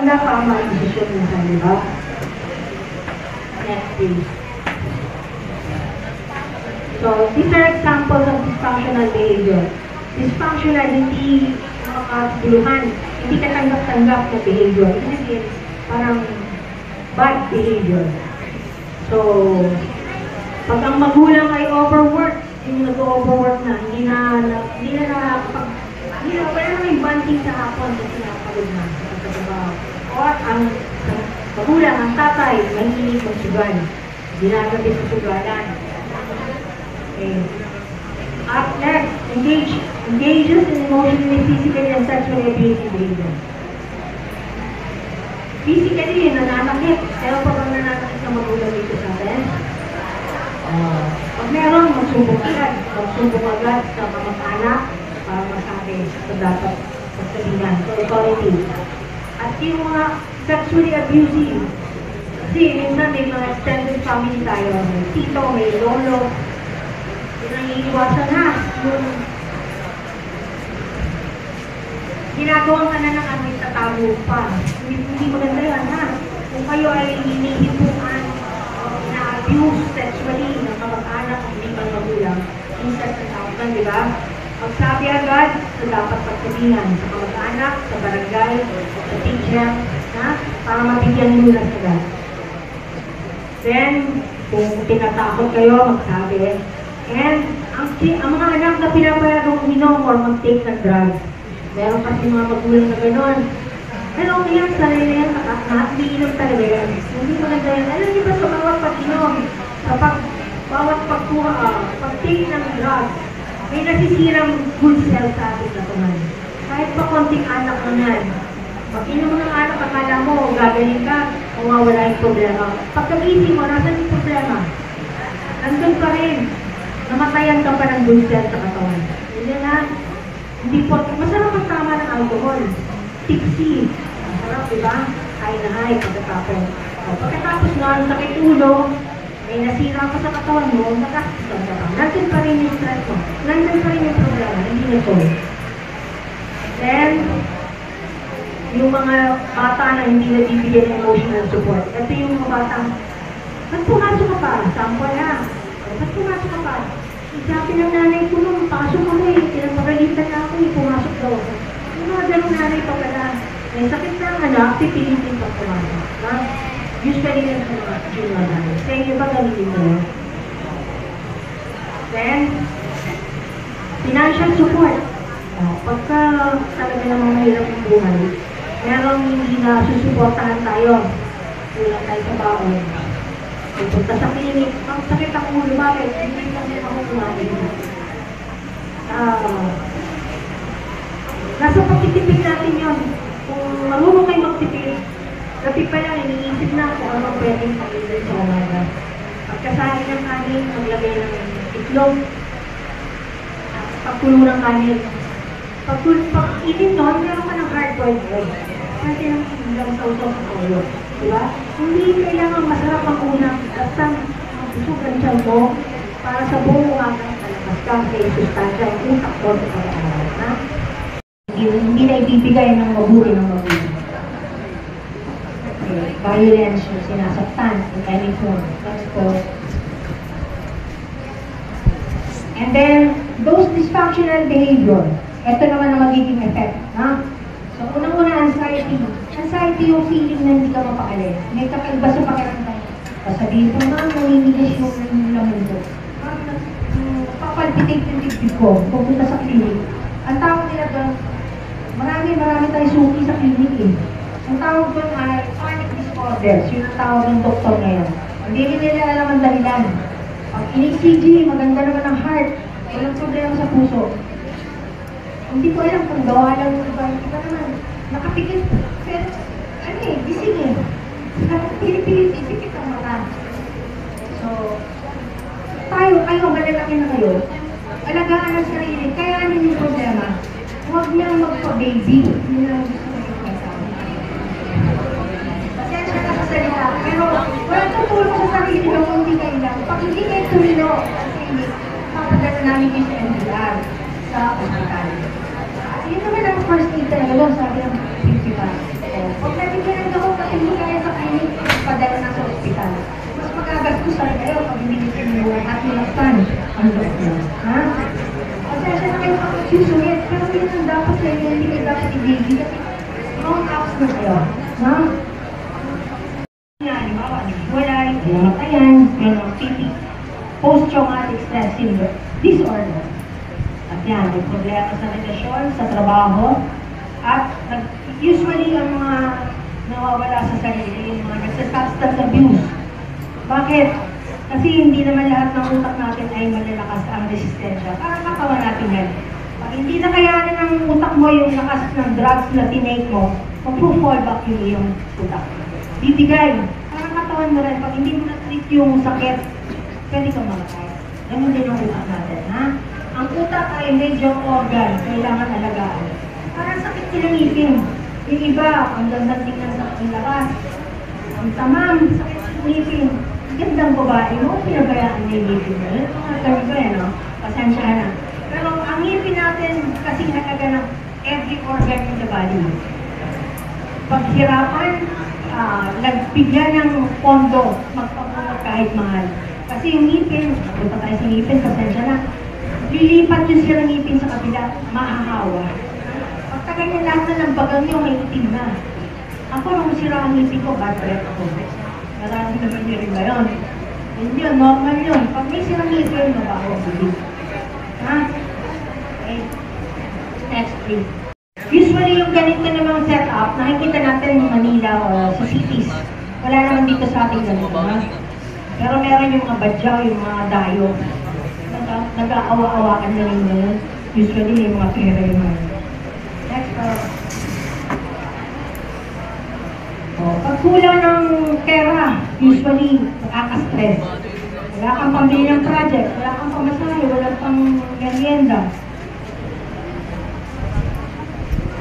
Tama ang desisyon nila, di ba? Next please. So, these are examples of dysfunctional behavior. Dysfunctional, hindi makakatuluhan, hindi katanggap-tanggap na behavior. Hindi parang bad behavior. So, pag ang magulang ay overwork, yung nag-overwork na, hindi na wala na may banting sa hapon kasi nakapagod na sa pagkatrabaho. Or ang magulang, ang tatay, mahilig magsugal. Ginagabi sa sugalan. Okay. Up next, engages in emotionally, physically, and sexually abusive behavior. Physically, nananakit. Meron pa bang nananakit na magulang dito sa atin? Pag meron, magsubok agad sa kamag-anak para masabi sa dapat pagsabihan. So, authority. At yung mga sexually abusive, kasi minsan may mga extended family tayo, may tito, may lolo, yun ang iiwasan na. Yung ginagawa ka na ng ano, itatago pa. Hindi maganda yan, ha? Kung kayo ay hinihipuan o na-abuse sexually ng kamag-anak o hindi pang magulang, incest na tawag lang, di ba? Magsabi agad sa dapat pagsabihan sa kamag-anak, sa barangay, sa teacher, na para mabigyan lunas agad. Then, kung tinatakot kayo, magsabi. And, ang mga anak na pinapayagang uminom or mag-take ng drugs, meron kasi mga magulang na gano'n. Pero yan, sanay na yan, nakainom talaga yan. Hindi maganda yan. Alam niyo ba sa bawat pag-inom, sa bawat pag-take ng drugs, may nasisirang good cell sa ating katawan. Kahit pa konting anak na yan. Pag inom ng anak, akala mo, gagaling ka, o wala yung problema. Pagkagising mo, nasan yung problema? Nandun pa rin. Namatayan ka pa ng good cell sa katawan. Hindi na. Hindi po, masarap ang tama ng alcohol. Tipsy. Masarap, diba? High na high pagkatapos. Pagkatapos nga, sakit ulo, may nasira ka sa katawan mo, nakasisan ka pa. Nandun pa rin yung stress mo. Nandun pa rin yung problema, hindi na solve. Then, yung mga bata na hindi nabibigyan ng emotional support. Ito yung mga bata, ba't pumasok ka pa? Sample na. Ba't pumasok ka pa? Sabi ng nanay ko nung, pasok ako eh. Pinapagalitan na ako eh, pumasok daw. Yung mga ganong nanay pa pala, may sakit na ang anak, pipilitin pa pumasok. Usually yan sa mga junior nanay. Sa inyo ba gamitin mo? Then, financial support. Pagka talaga namang mahirap ang buhay, merong hindi na susuportahan tayo. Kulang tayo sa baon. Punta sa klinik, ang sakit ang ulo, bakit? Hindi lang din ako kumain. Nasa pagtitipid natin yun. Kung marunong kayo magtipid, gabi pa lang, iniisip na kung anong pwedeng pag-ibig sa umaga. Pagkasahin ng kanin, maglagay ng itlog, pagkulo ng kanin. Pag-itin nun, meron ka ng hard-boiled egg. Kasi lang hanggang sa usok sa toyo. Diba? Hindi kailangan masarap ang unang basta magsusugan siya mo para sa buong umaga talagas ka kay sustansya ang utak ko sa pag-aaral. Hindi na ibibigay ng mabuti ng mabuti. Okay. Violence yung sinasaktan in any form. Let's go. And then, those dysfunctional behavior, ito naman ang magiging effect. So, unang-una, anxiety. Anxiety yung feeling na hindi ka mapakali. May kakaiba sa pakiramdam. Sasabihin ko, naninigas yung laman ko. Papalpitate yung dibdib ko, pupunta sa clinic. Ang tawag nila doon, marami tayong suki sa clinic eh. Ang tawag doon ay panic disorders. Yun ang tawag ng doktor ngayon. Hindi nila alam ang dahilan. Pag in-ECG, maganda naman ang heart. Walang problema sa puso. Hindi ko alam kung gawa lang yung iba. Hindi ko naman nakapigil. Pero, gising eh. Pilipilit, isipit ang mata. So, kayo, malalaki na kayo. Alagaan ang sarili. Kaya ano yung problema? Huwag niyang magpa-baby. Yun lang gusto ko yung kasabi. Pasensya na sa salita. Pero, walang tutulong sa sarili mo kung hindi kayo lang. Pag hindi kayo tumino sa clinic, papadala namin yung sa NDR sa hospital. Yun naman ang first aid talaga doon, sabi ng principal. Huwag natin Ang loob na. Ha? Pasensya na kayo makasusunod, pero yun ang dapat sa inyo, hindi kayo dapat i-baby kasi wrong apps na kayo. Ha? Halimbawa, naghiwalay, namatayan, gano'n, post-traumatic stress disorder. At yan, may problema sa relasyon, sa trabaho, at usually ang mga nawawala sa sarili, yung mga nagsa-substance abuse. Bakit? Kasi hindi naman lahat ng utak natin ay malalakas ang resistensya. Parang katawan natin yan. Pag hindi na kayanin ng utak mo yung lakas ng drugs na tinake mo, mag-fall back yung iyong utak. Bibigay. Parang katawan mo rin. Pag hindi mo na-treat yung sakit, pwede kang mamatay. Ganun din ang utak natin, ha? Ang utak ay major organ, kailangan alagaan. Parang sakit silang ngipin. Yung iba, ang gandang tingnan sa lakas. Ang tamam, sakit silang ngipin. Gandang babae mo, pinabayaan niya yung ngipin mo. Mga ganun ba yan, no? Pasensya na. Pero ang ngipin natin, kasi halaga ng every organ in the body. Paghirapan, nagbigyan ng pondo, magpapunod kahit mahal. Kasi yung ngipin, punta tayo sa ngipin, pasensya na, lilipat yung silang ngipin sa kabila, mahahawa. Pagtagal niya lahat na ng bagang niyo, may itim na. Ako, nung sira ang ngipin ko, bad breath ako. Marami naman niyo rin ba yun? Yun, normal yun. Pag may silang ngipin, mabaho, sige. Ha? Okay. Next, please. Usually, yung ganito namang setup, nakikita natin ng Manila o sa cities. Wala naman dito sa ating ganito, ha? Pero meron yung mga badyaw, yung mga dayo. Nag-aawa-awaan na rin yun. Usually, may mga pera yung mga. Next, pag kulang ng pera, usually, nakaka-stress. Wala kang pambili ng project, wala kang pamasahe, wala kang merienda.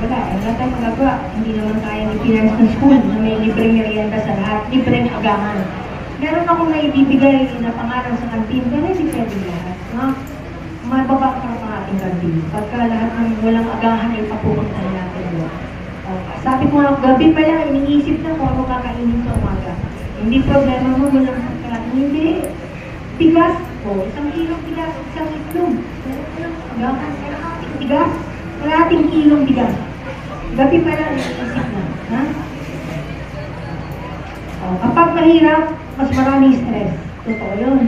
Wala tayong magagawa. Hindi naman kaya ni finance ng school na may libreng merienda sa lahat, libreng agahan. Meron akong naibibigay na pangalan sa kantin, pero hindi pwede lahat. No? Mababa ka ang ating kantin. Pagka lahat ng walang agahan ay papupunta natin doon. Sabi ko nga, gabi pala, iniisip na kung ano kakainin sa umaga. Hindi problema mo, walang pagkain. Hindi. Bigas ko, 1 kilong bigas, 1 itlog. Agahan, kalahating bigas, kalahating kilong bigas. Gabi pala, iniisip na. Ha? Kapag mahirap, mas maraming stress. Totoo yun.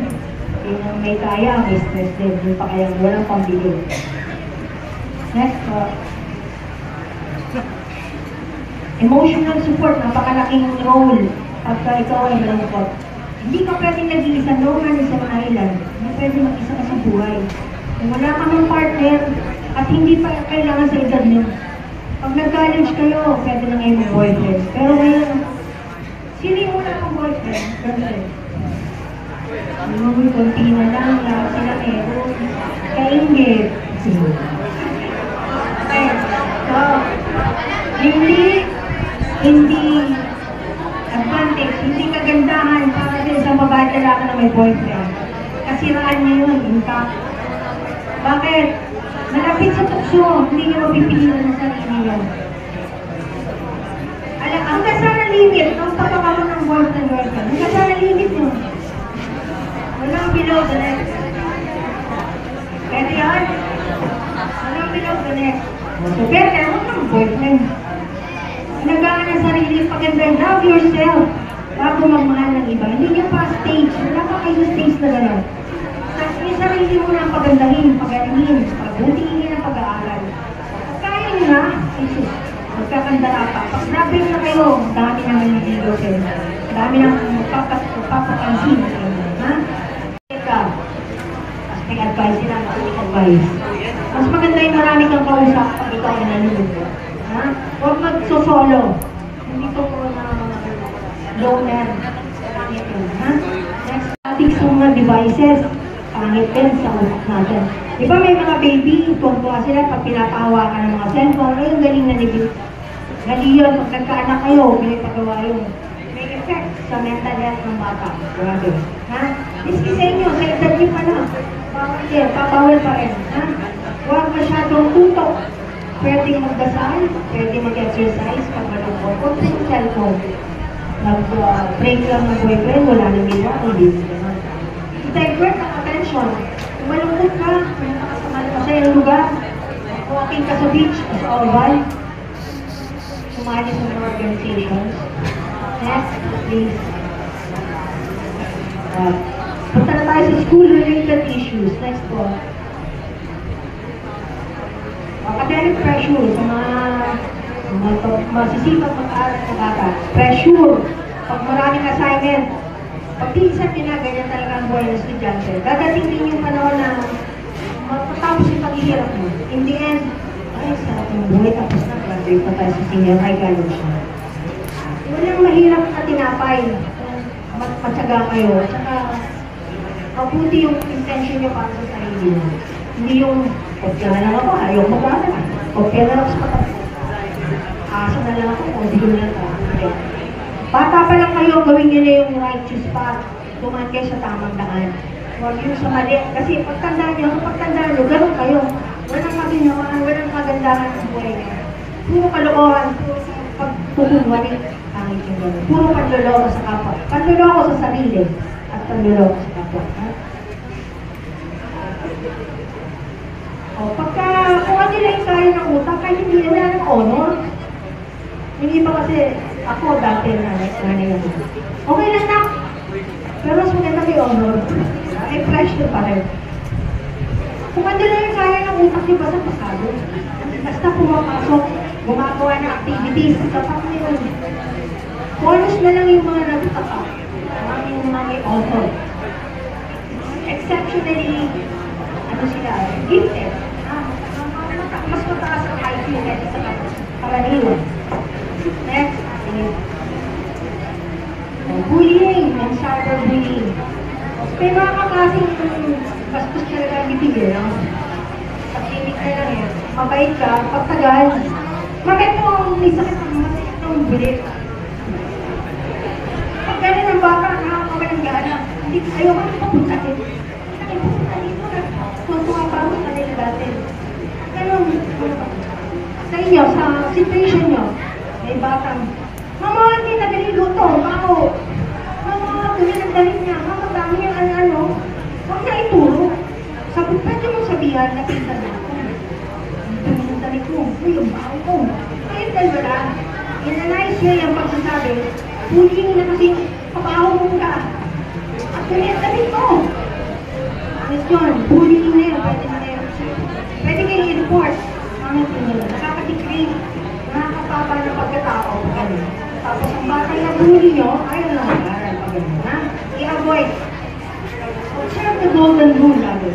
Yung may kaya, may stress din. Yung pa kaya walang pambili. Next, emotional support, napakalaking role pagka ikaw ay malungkot. Hindi ka pwedeng nag-iisa, no man is an island. Hindi pwede mag-isa ka sa buhay. Kung wala ka ng partner, at hindi pa kailangan sa edad nyo. Pag nag-college kayo, pwede na kayo mag-boyfriend. Pero ngayon, sino yung wala kang boyfriend? Girlfriend. Konti na lang, lahat sila meron. Kaingit. Okay. So, hindi advantage, hindi kagandahan para din sa babae lalaki na may boyfriend. Kasiraan niyo yun, in fact. Bakit? Malapit sa tukso, hindi niyo mapipigilan ng sarili niyo. Hanggang saan na limit ng pagkakaroon ng boyfriend girlfriend? Hanggang saan na limit mo? Walang below the next. Pwede yan? Walang below the next. So, pwede, huwag ng boyfriend. Nagaan ang sarili, pagandang love yourself bago magmahal ng iba. Hindi niya pa stage. Wala pa kayo stage na gano'n. Yung sarili mo na pagandahin, pagalingin, pagbutihin ang pag-aaral. Pag kaya nyo na, Jesus, magkakandara pa. Pag grabe na kayo, dami naman yung video kayo. Dami nang magpapapansin. Ha? Teka, mas may advice sila, maraming advice. Mas maganda yung marami kang kausap pag ikaw ay nalulungkot. Ha? Huwag mag-solo. Hindi ko po na loner. Pangit yun. Ha? Next, ating mga devices. Pangit din sa utak natin. Di ba may mga baby, tuwa sila pag pinapahawakan ng mga cellphone. Ay, yung galing na nibig. Galing yun. Pag nagkaanak kayo, pinipagawa yun. May effect sa mental health ng bata. Grabe. Ha? Miski sa inyo, sa edad nyo pa na. Bawal din. Papawal pa rin. Ha? Huwag masyadong tutok. Pwedeng magdasal, pwedeng mag-exercise pag malungkot. Huwag sa yung cellphone. Nag-break lang ng boyfriend, wala nang ginawa, hindi na naman. I-divert ang attention. Kung malungkot ka, pumunta ka sa masayang lugar, walking ka sa beach, sa oval, sumali sa mga organizations. Next, please. Punta na tayo sa school-related issues. Next po. Academic pressure sa mga masisipag mag-aaral na bata. Pressure. Pag maraming assignment. Pag pinsan din na ganyan talaga ang buhay ng estudyante. Dadating din yung panahon na matapos yung paghihirap mo. In the end, ay, sarap ng buhay. Tapos na, graduate pa tayo sa senior high college siya. Walang mahirap na tinapay. Matyaga kayo. Tsaka, mabuti yung intention nyo para sa sarili nyo. Hindi yung, kopya na lang ako, ayaw mag-aaral. Kopya na lang sa patapos. Asa na lang ako, o di ko na lang ako. Bata pa lang kayo, gawin nyo na yung righteous path. Dumaan kayo sa tamang daan. Huwag yung sa mali. Kasi pagtandaan nyo, gano'n kayo. Walang kabinawan, walang kagandahan ng buhay nyo. Puro kalokohan, puro pagpupunwari. Pangit yung gano'n. Puro panloloko sa kapwa. Panloloko sa sarili. At panloloko sa kapwa. Pagka kuha nila yung kaya ng utang, kahit hindi nila ng honor. Hindi pa kasi ako dati nanay ako. Okay lang na. Pero mas maganda may honor. Ay pressure pa rin. Kung ano nila yung kaya ng utang, di ba sa pasado? Basta pumapasok, gumagawa ng activities, kapag nila. Bonus na lang yung mga nagtaka. Yung mga may honor. Exceptionally, ano sila, gifted. Mas mataas ang IQ kaysa sa karaniwan. Next, bullying and cyberbullying. May mga kakasing bastos talaga ang bibigyan. Pag-ibig na lang yan. Mabait ka, pagtagal. Bakit mo may sakit ng bulit? Pag gano'n ang bata, nakakawalang gana. Ayaw ka papunta dito. Ayaw papunta dito na. Kung tumapagod na nila dati. Ganun, sa inyo, sa situation nyo, may batang, Mama, hindi nagaligo to, ako. Mama, gawin ang dalit niya. Mama, dami yung ano-ano. Huwag na ituro. Sabi, pwede mong sabihan na pinta na ako. Gawin ang dalit mo. Uy, yung baho ko. Ayun, dahil wala. In-analyze niya yung pagsasabi. Bullying na kasi kabaho mo ka. At gawin ang dalit mo. Honest yun, bullying na yun. Pwede na yun. Pwede kayo i-report. Ano yun? Nakaka-degrade. Nakakapapa ng pagkatao. Tapos ang bata na bully nyo, ayaw na mag-aral pa gano'n, ha? I-avoid. Observe the golden rule, lalo.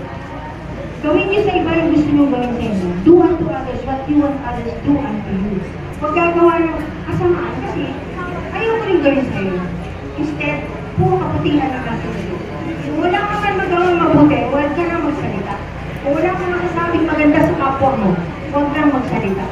Gawin nyo sa iba yung gusto nyo gawin sa inyo. Do unto others what you want others do unto you. Huwag gagawa ng kasamaan kasi ayaw ko rin gawin sa iyo. Instead, puro kaputihan ang nasa iyo. Kung wala ka man magawang mabuti, huwag ka na magsalita. Kung wala ka nakasabing maganda sa kapwa mo, huwag kang magsalita.